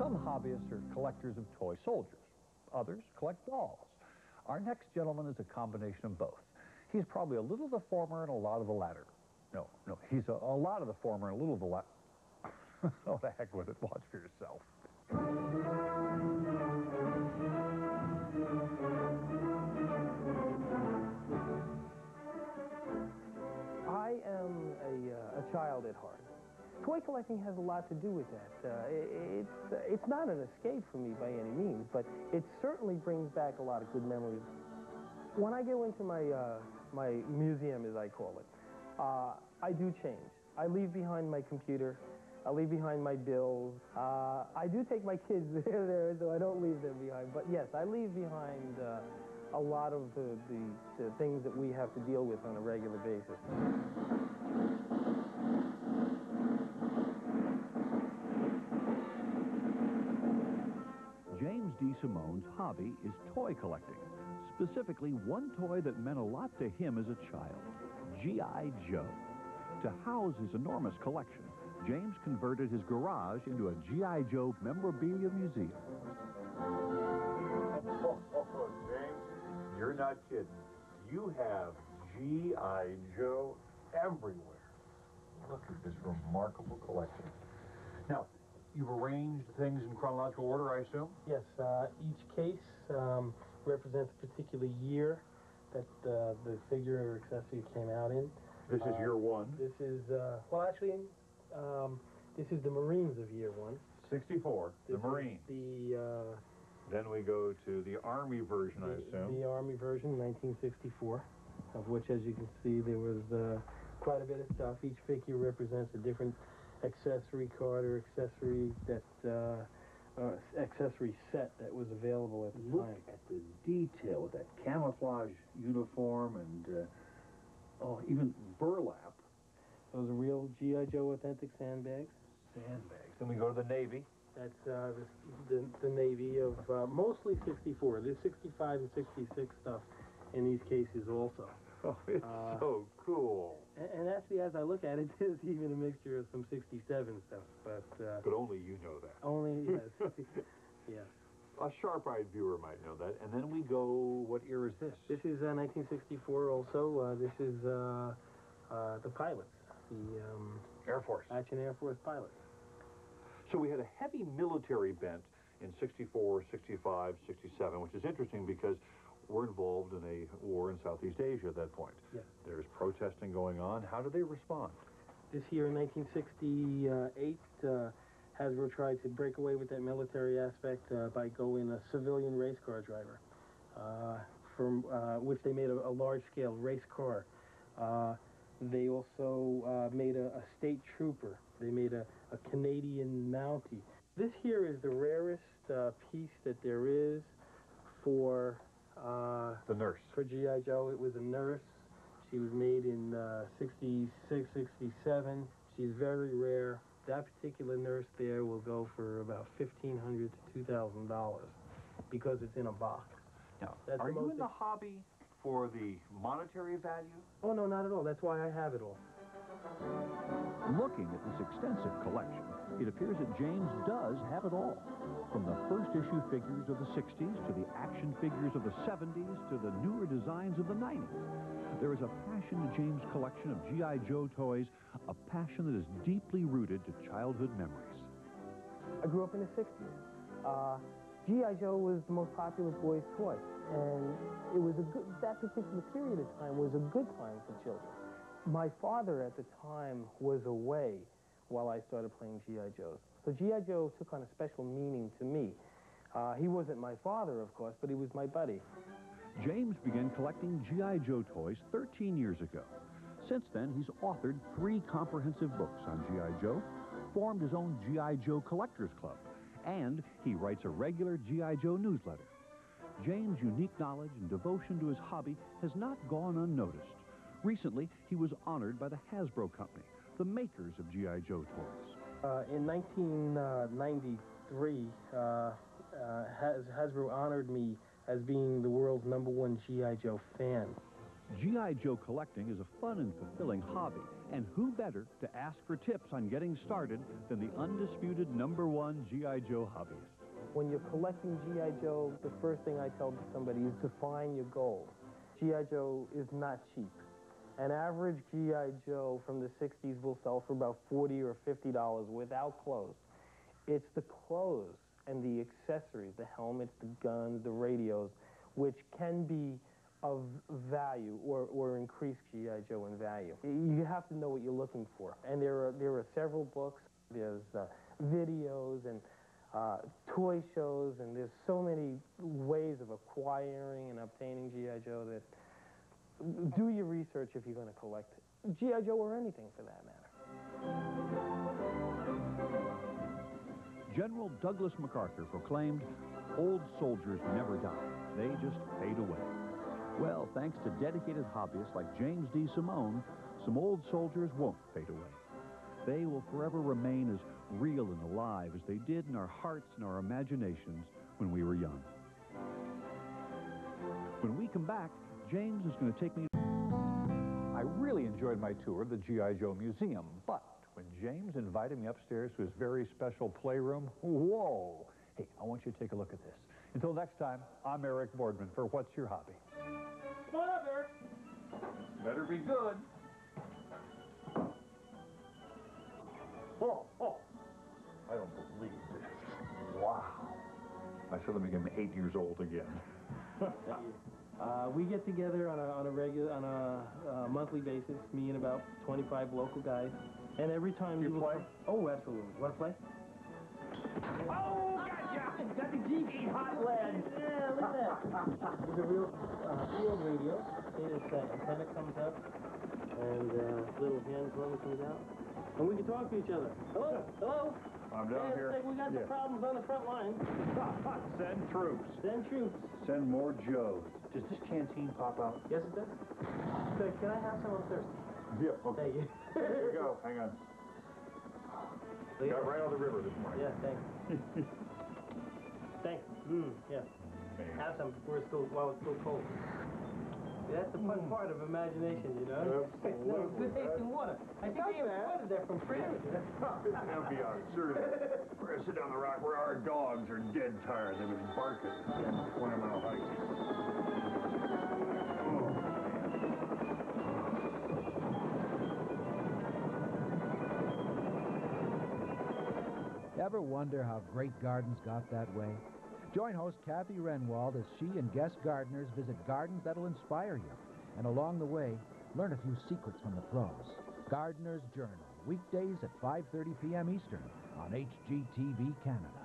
Some hobbyists are collectors of toy soldiers. Others collect dolls. Our next gentleman is a combination of both. He's probably a little of the former and a lot of the latter. No, he's a lot of the former and a little of the latter. Oh, the heck with it. Watch for yourself. I am a child at heart. Toy collecting has a lot to do with that. It's not an escape for me by any means, but it certainly brings back a lot of good memories. When I go into my museum, as I call it, I do change. I leave behind my computer. I leave behind my bills. I do take my kids there, so I don't leave them behind. But yes, I leave behind a lot of the things that we have to deal with on a regular basis. James D. Simone's hobby is toy collecting. Specifically, one toy that meant a lot to him as a child, G.I. Joe. To house his enormous collection, James converted his garage into a G.I. Joe memorabilia museum. Oh, James, you're not kidding. You have G.I. Joe everywhere. Look at this remarkable collection. Now, you've arranged things in chronological order, I assume? Yes, each case represents a particular year that the figure or accessory came out in. This is year one. This is, well, actually, this is the Marines of year one. 64, the Marines. Then we go to the Army version, I assume. The Army version, 1964, of which, as you can see, there was quite a bit of stuff. Each figure represents a different accessory card or accessory accessory set that was available at the time. Look at the detail with that camouflage uniform and even burlap. Those are real G.I. Joe authentic sandbags. Sandbags. Then we go to the Navy. That's the Navy of mostly 64. There's 65 and 66 stuff in these cases also. Oh, it's so cool. And actually, as I look at it, there's even a mixture of some 67 stuff. But only you know that. Only, yes. Yes. A sharp-eyed viewer might know that. And then we go, what year is this? This is 1964 also. This is the pilots, the Air Force. Action Air Force pilots. So we had a heavy military bent in 64, 65, 67, which is interesting because we're involved in a war in Southeast Asia at that point. Yes. There's protesting going on. How do they respond? This year in 1968, Hasbro tried to break away with that military aspect by going a civilian race car driver, from which they made a large-scale race car. They also made a state trooper. They made a Canadian Mountie. This here is the rarest piece that there is for the nurse. For G.I. Joe. It was a nurse. She was made in 66, 67. She's very rare. That particular nurse there will go for about $1,500 to $2,000 because it's in a box. Now, are you in the hobby for the monetary value? Oh, no, not at all. That's why I have it all. Looking at this extensive collection, it appears that James does have it all. From the first issue figures of the 60s to the action figures of the 70s to the newer designs of the 90s. There is a passion in James' collection of G.I. Joe toys, a passion that is deeply rooted to childhood memories. I grew up in the 60s. G.I. Joe was the most popular boys' toy, and it was that particular period of time was a good time for children. My father at the time was away while I started playing G.I. Joes. So G.I. Joe took on a special meaning to me. He wasn't my father, of course, but he was my buddy. James began collecting G.I. Joe toys 13 years ago. Since then, he's authored 3 comprehensive books on G.I. Joe, formed his own G.I. Joe Collectors Club, and he writes a regular G.I. Joe newsletter. James' unique knowledge and devotion to his hobby has not gone unnoticed. Recently, he was honored by the Hasbro Company, the makers of G.I. Joe toys. In 1993, Hasbro honored me as being the world's #1 G.I. Joe fan. G.I. Joe collecting is a fun and fulfilling hobby, And who better to ask for tips on getting started than the undisputed #1 G.I. Joe hobbyist? When you're collecting G.I. Joe, the first thing I tell somebody is define your goals. G.I. Joe is not cheap. An average G.I. Joe from the 60s will sell for about $40 or $50 without clothes. It's the clothes and the accessories, the helmets, the guns, the radios, which can be of value or increase G.I. Joe in value. You have to know what you're looking for. And there are several books, there's videos and toy shows, and there's so many ways of acquiring and obtaining G.I. Joe that do your research if you're going to collect it. G.I. Joe or anything for that matter. General Douglas MacArthur proclaimed, "Old soldiers never die. They just fade away." Well, thanks to dedicated hobbyists like James D. Simone, some old soldiers won't fade away. They will forever remain as real and alive as they did in our hearts and our imaginations when we were young. When we come back, James is going to take me... I really enjoyed my tour of the G.I. Joe Museum, but when James invited me upstairs to his very special playroom, whoa! Hey, I want you to take a look at this. Until next time, I'm Eric Boardman for What's Your Hobby? Come on up, Eric. Better be good. Oh, I don't believe this. Wow. I should have made him 8 years old again. We get together on a monthly basis, me and about 25 local guys, and every time you play? Oh, absolutely. Want to play? Oh, gotcha! Got the Jeep hot lead. Yeah, look at that. It's a real field radio. This antenna comes up, and little hand plug comes out, and we can talk to each other. Hello, hello. I'm down here. We got the problems on the front line. Send troops. Send troops. Send more Joes. Does this canteen pop out? Yes, it does. So, can I have some? I'm thirsty. Yeah, okay. Thank you. Here you go. Hang on. Got right on the river this morning. Yeah, thanks. Thanks. Yeah. Have some while it's still cold. That's the fun part of imagination, you know? Absolutely. Good taste in water. I think they imported that from France. It's MPR, sure it is. We're going to sit down the rock where our dogs are dead tired. They've been barking. 20-mile hike. Ever wonder how Great Gardens got that way? Join host Kathy Renwald as she and guest gardeners visit gardens that'll inspire you. And along the way, learn a few secrets from the pros. Gardener's Journal, weekdays at 5:30 p.m. Eastern on HGTV Canada.